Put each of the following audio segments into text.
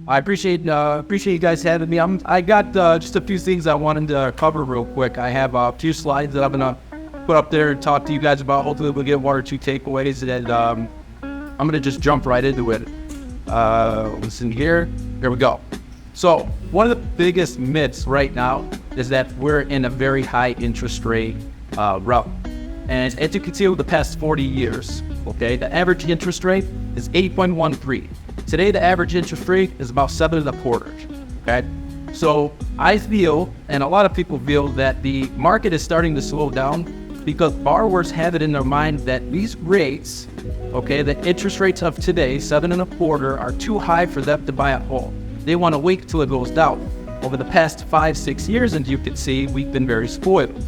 I appreciate you guys having me. I got just a few things I wanted to cover real quick. I have a few slides that I'm gonna put up there and talk to you guys about. Hopefully, we'll get one or two takeaways, and I'm gonna just jump right into it. Listen here. Here we go. So one of the biggest myths right now is that we're in a very high interest rate route, and as you can see over the past 40 years, okay, the average interest rate is 8.13. Today, the average interest rate is about 7.25. Okay, so I feel, and a lot of people feel, that the market is starting to slow down because borrowers have it in their mind that these rates, okay, the interest rates of today, 7.25, are too high for them to buy a home. They want to wait till it goes down. Over the past 5-6 years, and you can see, we've been very spoiled.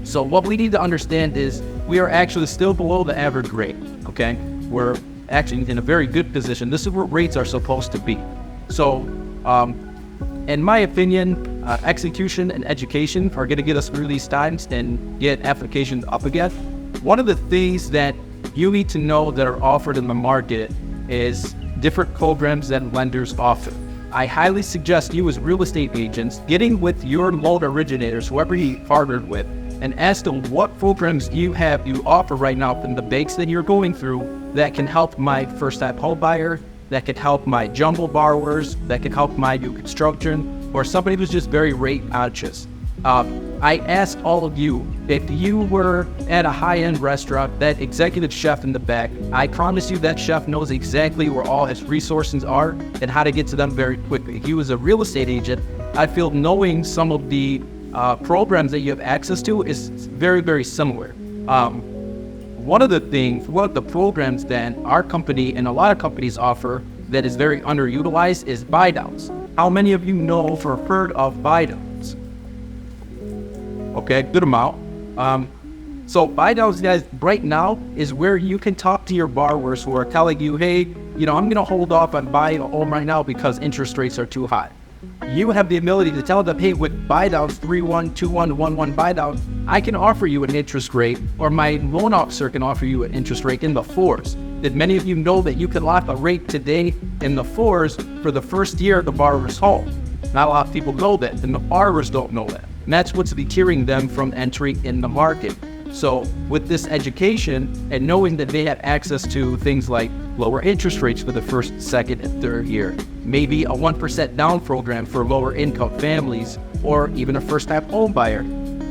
So what we need to understand is we are actually still below the average rate. Okay, we're actually in a very good position. This is where rates are supposed to be. So, in my opinion, execution and education are going to get us through these times and get applications up again. One of the things that you need to know that are offered in the market is different programs that lenders offer. I highly suggest you as real estate agents getting with your loan originators, whoever you partnered with, and ask them what programs you offer right now from the banks that you're going through that can help my first-time home buyer, that can help my jumbo borrowers, that can help my new construction, or somebody who's just very rate conscious. I ask all of you, if you were at a high-end restaurant, that executive chef in the back, I promise you that chef knows exactly where all his resources are and how to get to them very quickly. If he was a real estate agent, I feel knowing some of the programs that you have access to is very, very similar. One of the programs that our company and a lot of companies offer that is very underutilized is buy downs. How many of you know or heard of buy downs? Okay, good amount. So buy downs, guys, right now is where you can talk to your borrowers who are telling you, hey, I'm gonna hold off on buying a home right now because interest rates are too high. You have the ability to tell them, hey, with buy downs, 3-1, 2-1, 1-1 buy down, I can offer you an interest rate, or my loan officer can offer you an interest rate in the 4s. Did many of you know that you can lock a rate today in the 4s for the first year of the borrower's home? Not a lot of people know that, and the borrowers don't know that. And that's what's deterring them from entering in the market. So with this education and knowing that they have access to things like lower interest rates for the first, second, and third year, maybe a 1% down program for lower income families, or even a first-time home buyer.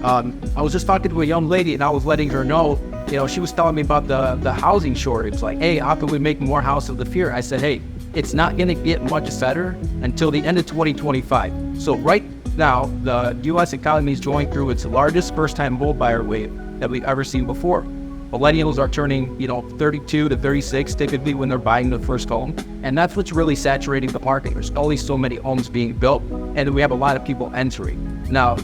I was just talking to a young lady and I was letting her know, she was telling me about the housing shortage. Like, hey, how can we make more houses of the fear? I said, hey, it's not going to get much better until the end of 2025. So right now, the U.S. economy is going through its largest first-time home buyer wave that we've ever seen before. Millennials are turning, 32 to 36 typically when they're buying their first home. And that's what's really saturating the market. There's only so many homes being built, and we have a lot of people entering. Now,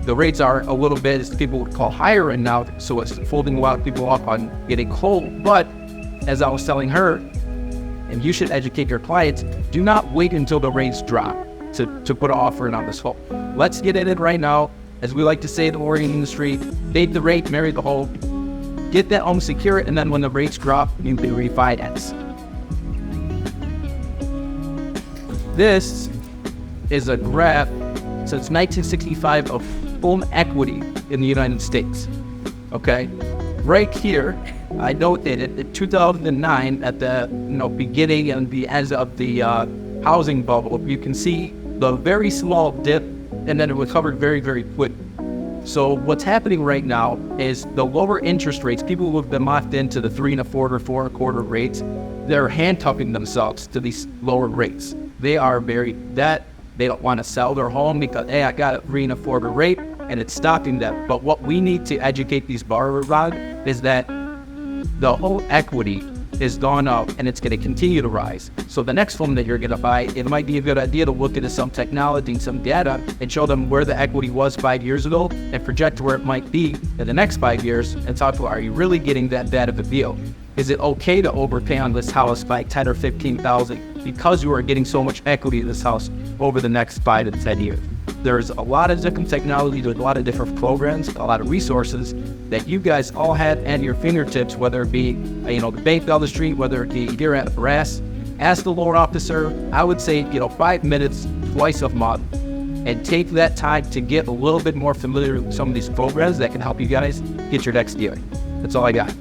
the rates are a little bit, as people would call, higher right now, so it's folding a lot of people off on getting home. But as I was telling her, and you should educate your clients, do not wait until the rates drop to put an offer in on this home. Let's get in it right now. As we like to say in the mortgage industry, date the rate, marry the home, get that home secure, and then when the rates drop, you can refinance. This is a graph since 1965 of home equity in the United States. Okay, right here, I noted in 2009 at the beginning and the end of the housing bubble, you can see the very small dip, and then it recovered very, very quick. So what's happening right now is the lower interest rates, people who have been locked into the 3.25%, 4.25% rates, they're handcuffing themselves to these lower rates. They are they don't want to sell their home because, hey, I got a 3.25% rate, and it's stopping them. But what we need to educate these borrowers on is that the whole equity is gone up and it's going to continue to rise. So the next home that you're going to buy, it might be a good idea to look into some technology and some data and show them where the equity was 5 years ago and project where it might be in the next 5 years and talk to, are you really getting that bad of a deal? Is it okay to overpay on this house by $10,000 or $15,000 because you are getting so much equity in this house over the next 5 to 10 years? There's a lot of different technology, there's a lot of different programs, a lot of resources that you guys all have at your fingertips, whether it be, the bank down the street, whether it be here at Brass. Ask the loan officer, I would say, 5 minutes twice a month, and take that time to get a little bit more familiar with some of these programs that can help you guys get your next deal. That's all I got.